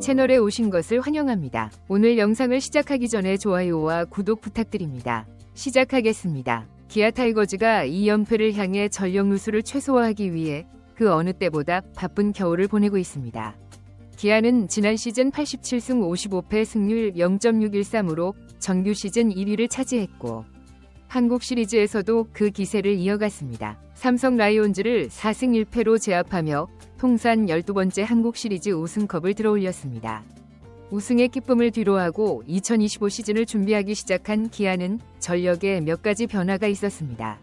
채널에 오신 것을 환영합니다. 오늘 영상을 시작하기 전에 좋아요와 구독 부탁드립니다. 시작하겠습니다. 기아 타이거즈가 2연패를 향해 전력 누수를 최소화하기 위해 그 어느 때보다 바쁜 겨울을 보내고 있습니다. 기아는 지난 시즌 87승 55패 승률 0.613으로 정규 시즌 1위를 차지했고 한국 시리즈에서도 그 기세를 이어갔습니다. 삼성 라이온즈를 4승 1패로 제압하며 통산 12번째 한국 시리즈 우승컵을 들어올렸습니다. 우승의 기쁨을 뒤로하고 2025 시즌을 준비하기 시작한 기아는 전력에 몇 가지 변화가 있었습니다.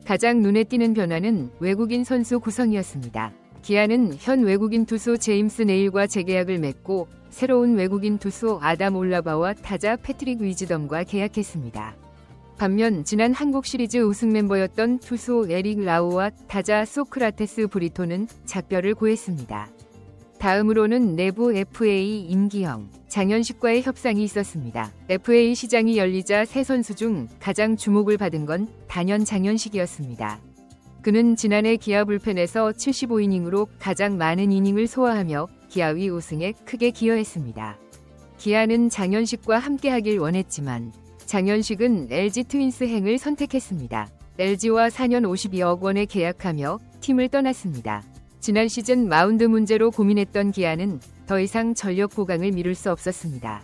가장 눈에 띄는 변화는 외국인 선수 구성이었습니다. 기아는 현 외국인 투수 제임스 네일과 재계약을 맺고 새로운 외국인 투수 아담 올라바와 타자 패트릭 위즈덤과 계약했습니다. 반면 지난 한국 시리즈 우승 멤버였던 투수 에릭 라우와 타자 소크라테스 브리토는 작별을 고했습니다. 다음으로는 내부 FA 임기영, 장현식과의 협상이 있었습니다. FA 시장이 열리자 새 선수 중 가장 주목을 받은 건 단연 장현식이었습니다. 그는 지난해 기아 불펜에서 75이닝으로 가장 많은 이닝을 소화하며 기아의 우승에 크게 기여했습니다. 기아는 장현식과 함께하길 원했지만 장현식은 LG 트윈스 행을 선택했습니다. LG와 4년 52억 원에 계약하며 팀을 떠났습니다. 지난 시즌 마운드 문제로 고민했던 기아는 더 이상 전력 보강을 미룰 수 없었습니다.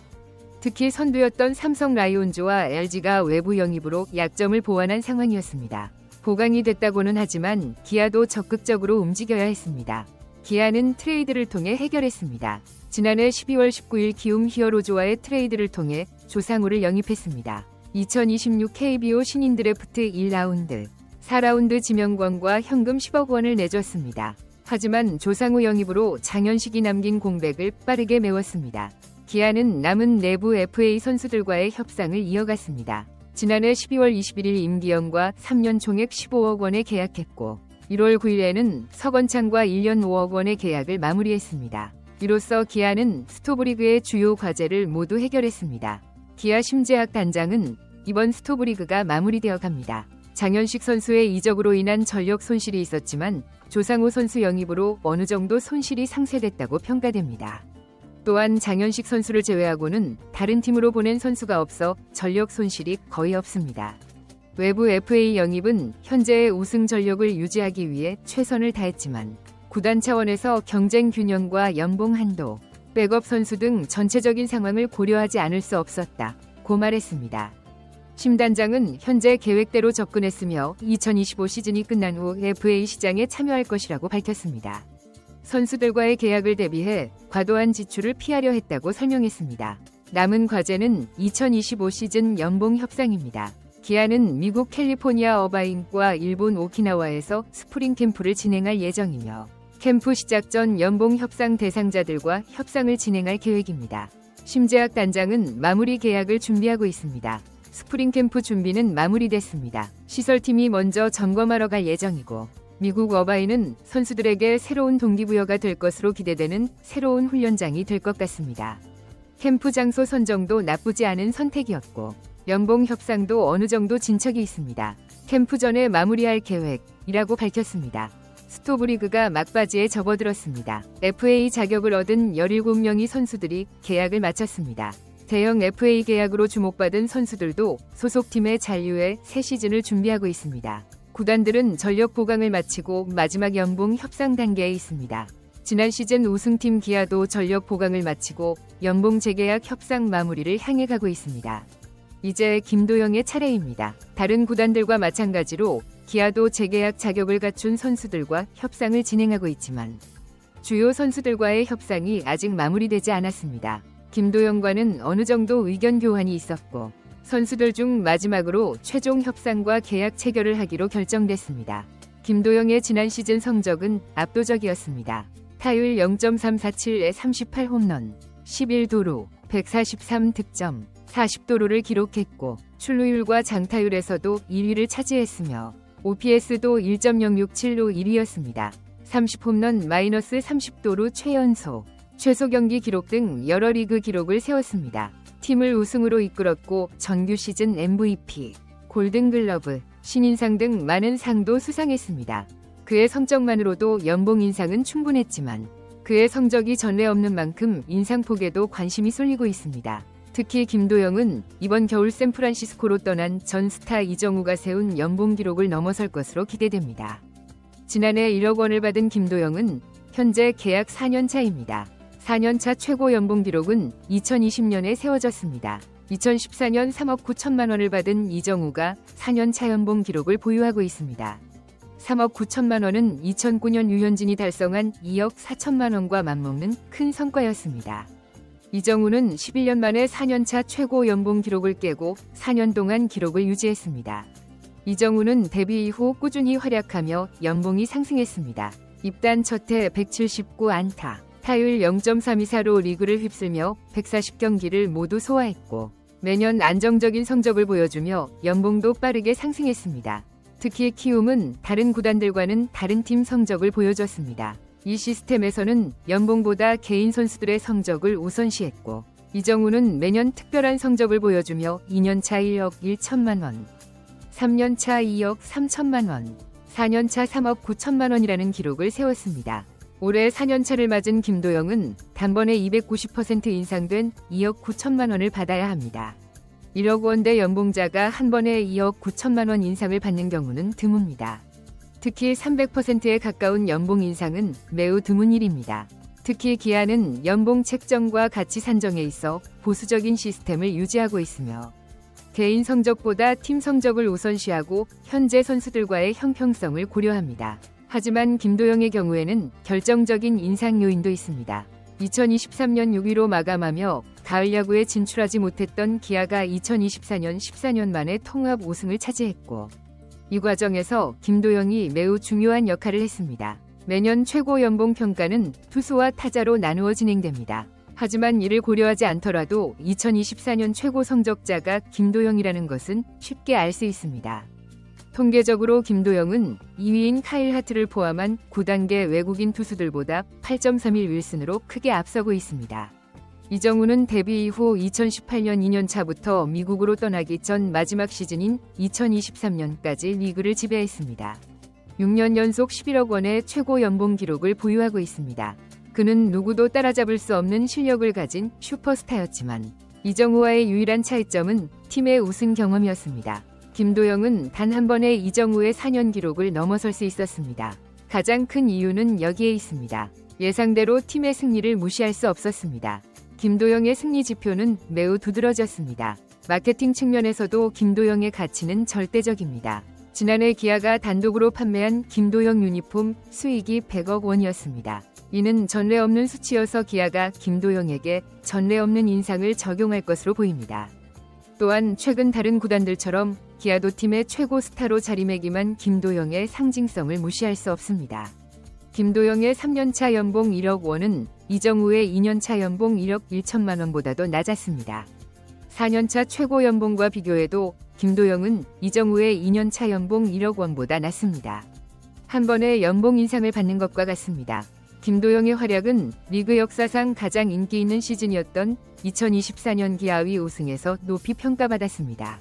특히 선두였던 삼성 라이온즈와 LG가 외부 영입으로 약점을 보완한 상황이었습니다. 보강이 됐다고는 하지만 기아도 적극적으로 움직여야 했습니다. 기아는 트레이드를 통해 해결했습니다. 지난해 12월 19일 키움 히어로즈와의 트레이드를 통해 조상우를 영입했습니다. 2026 KBO 신인 드래프트 1라운드, 4라운드 지명권과 현금 10억 원을 내줬습니다. 하지만 조상우 영입으로 장현식이 남긴 공백을 빠르게 메웠습니다. 기아는 남은 내부 FA 선수들과의 협상을 이어갔습니다. 지난해 12월 21일 임기영과 3년 총액 15억 원에 계약했고 1월 9일에는 서건창과 1년 5억 원의 계약을 마무리했습니다. 이로써 기아는 스토브리그의 주요 과제를 모두 해결했습니다. 기아 심재학 단장은 이번 스토브리그가 마무리되어 갑니다. 장현식 선수의 이적으로 인한 전력 손실이 있었지만 조상우 선수 영입으로 어느 정도 손실이 상쇄됐다고 평가됩니다. 또한 장현식 선수를 제외하고는 다른 팀으로 보낸 선수가 없어 전력 손실이 거의 없습니다. 외부 FA 영입은 현재의 우승 전력을 유지하기 위해 최선을 다했지만 구단 차원에서 경쟁 균형과 연봉 한도, 백업 선수 등 전체적인 상황을 고려하지 않을 수 없었다고 말했습니다. 심 단장은 현재 계획대로 접근했으며 2025 시즌이 끝난 후 FA 시장에 참여할 것이라고 밝혔습니다. 선수들과의 계약을 대비해 과도한 지출을 피하려 했다고 설명했습니다. 남은 과제는 2025 시즌 연봉 협상입니다. 기아는 미국 캘리포니아 어바인과 일본 오키나와에서 스프링 캠프를 진행할 예정이며 캠프 시작 전 연봉 협상 대상자들과 협상을 진행할 계획입니다. 심재학 단장은 마무리 계약을 준비하고 있습니다. 스프링 캠프 준비는 마무리됐습니다. 시설팀이 먼저 점검하러 갈 예정이고 미국 어바인은 선수들에게 새로운 동기부여가 될 것으로 기대되는 새로운 훈련장이 될 것 같습니다. 캠프 장소 선정도 나쁘지 않은 선택이었고 연봉 협상도 어느 정도 진척이 있습니다. 캠프 전에 마무리할 계획이라고 밝혔습니다. 스토브리그가 막바지에 접어들었습니다. FA 자격을 얻은 17명의 선수들이 계약을 마쳤습니다. 대형 FA 계약으로 주목받은 선수들도 소속팀의 잔류해 새 시즌을 준비하고 있습니다. 구단들은 전력 보강을 마치고 마지막 연봉 협상 단계에 있습니다. 지난 시즌 우승팀 기아도 전력 보강을 마치고 연봉 재계약 협상 마무리를 향해 가고 있습니다. 이제 김도영의 차례입니다. 다른 구단들과 마찬가지로 기아도 재계약 자격을 갖춘 선수들과 협상을 진행하고 있지만 주요 선수들과의 협상이 아직 마무리되지 않았습니다. 김도영과는 어느 정도 의견 교환이 있었고 선수들 중 마지막으로 최종 협상과 계약 체결을 하기로 결정됐습니다. 김도영의 지난 시즌 성적은 압도적이었습니다. 타율 0.347에 38홈런, 11도루, 143득점, 40도루를 기록했고 출루율과 장타율에서도 1위를 차지했으며 OPS도 1.067로 1위였습니다. 30홈런 마이너스 30도루 최연소, 최소 경기 기록 등 여러 리그 기록을 세웠습니다. 팀을 우승으로 이끌었고 정규 시즌 MVP, 골든글러브, 신인상 등 많은 상도 수상했습니다. 그의 성적만으로도 연봉 인상은 충분했지만 그의 성적이 전례 없는 만큼 인상폭에도 관심이 쏠리고 있습니다. 특히 김도영은 이번 겨울 샌프란시스코로 떠난 전 스타 이정우가 세운 연봉 기록을 넘어설 것으로 기대됩니다. 지난해 1억 원을 받은 김도영은 현재 계약 4년 차입니다. 4년 차 최고 연봉 기록은 2020년에 세워졌습니다. 2014년 3억 9천만 원을 받은 이정우가 4년 차 연봉 기록을 보유하고 있습니다. 3억 9천만 원은 2009년 류현진이 달성한 2억 4천만 원과 맞먹는 큰 성과였습니다. 이정우는 11년 만에 4년차 최고 연봉 기록을 깨고 4년 동안 기록을 유지했습니다. 이정우는 데뷔 이후 꾸준히 활약하며 연봉이 상승했습니다. 입단 첫해 179 안타, 타율 0.324로 리그를 휩쓸며 140경기를 모두 소화했고 매년 안정적인 성적을 보여주며 연봉도 빠르게 상승했습니다. 특히 키움은 다른 구단들과는 다른 팀 성적을 보여줬습니다. 이 시스템에서는 연봉보다 개인 선수들의 성적을 우선시했고 이정우는 매년 특별한 성적을 보여주며 2년차 1억 1천만 원, 3년차 2억 3천만 원, 4년차 3억 9천만 원이라는 기록을 세웠습니다. 올해 4년차를 맞은 김도영은 단번에 290% 인상된 2억 9천만 원을 받아야 합니다. 1억 원대 연봉자가 한 번에 2억 9천만 원 인상을 받는 경우는 드뭅니다. 특히 300%에 가까운 연봉 인상은 매우 드문 일입니다. 특히 기아는 연봉 책정과 가치 산정에 있어 보수적인 시스템을 유지하고 있으며 개인 성적보다 팀 성적을 우선시하고 현재 선수들과의 형평성을 고려합니다. 하지만 김도영의 경우에는 결정적인 인상 요인도 있습니다. 2023년 6위로 마감하며 가을 야구에 진출하지 못했던 기아가 2024년 14년 만에 통합 우승을 차지했고 이 과정에서 김도영이 매우 중요한 역할을 했습니다. 매년 최고 연봉 평가는 투수와 타자로 나누어 진행됩니다. 하지만 이를 고려하지 않더라도 2024년 최고 성적자가 김도영이라는 것은 쉽게 알 수 있습니다. 통계적으로 김도영은 2위인 카일 하트를 포함한 9단계 외국인 투수들보다 8.31 윌슨으로 크게 앞서고 있습니다. 이정우는 데뷔 이후 2018년 2년차부터 미국으로 떠나기 전 마지막 시즌인 2023년까지 리그를 지배했습니다. 6년 연속 11억 원의 최고 연봉 기록을 보유하고 있습니다. 그는 누구도 따라잡을 수 없는 실력을 가진 슈퍼스타였지만 이정우와의 유일한 차이점은 팀의 우승 경험이었습니다. 김도영은 단 한 번에 이정우의 4년 기록을 넘어설 수 있었습니다. 가장 큰 이유는 여기에 있습니다. 예상대로 팀의 승리를 무시할 수 없었습니다. 김도영의 승리 지표는 매우 두드러졌습니다. 마케팅 측면에서도 김도영의 가치는 절대적입니다. 지난해 기아가 단독으로 판매한 김도영 유니폼 수익이 100억 원이었습니다. 이는 전례 없는 수치여서 기아가 김도영에게 전례 없는 인상을 적용할 것으로 보입니다. 또한 최근 다른 구단들처럼 기아도 팀의 최고 스타로 자리매김한 김도영의 상징성을 무시할 수 없습니다. 김도영의 3년차 연봉 1억 원은 이정우의 2년차 연봉 1억 1천만 원보다도 낮았습니다. 4년차 최고 연봉과 비교해도 김도영은 이정우의 2년차 연봉 1억 원보다 낮습니다. 한 번에 연봉 인상을 받는 것과 같습니다. 김도영의 활약은 리그 역사상 가장 인기 있는 시즌이었던 2024년 기아의 우승에서 높이 평가받았습니다.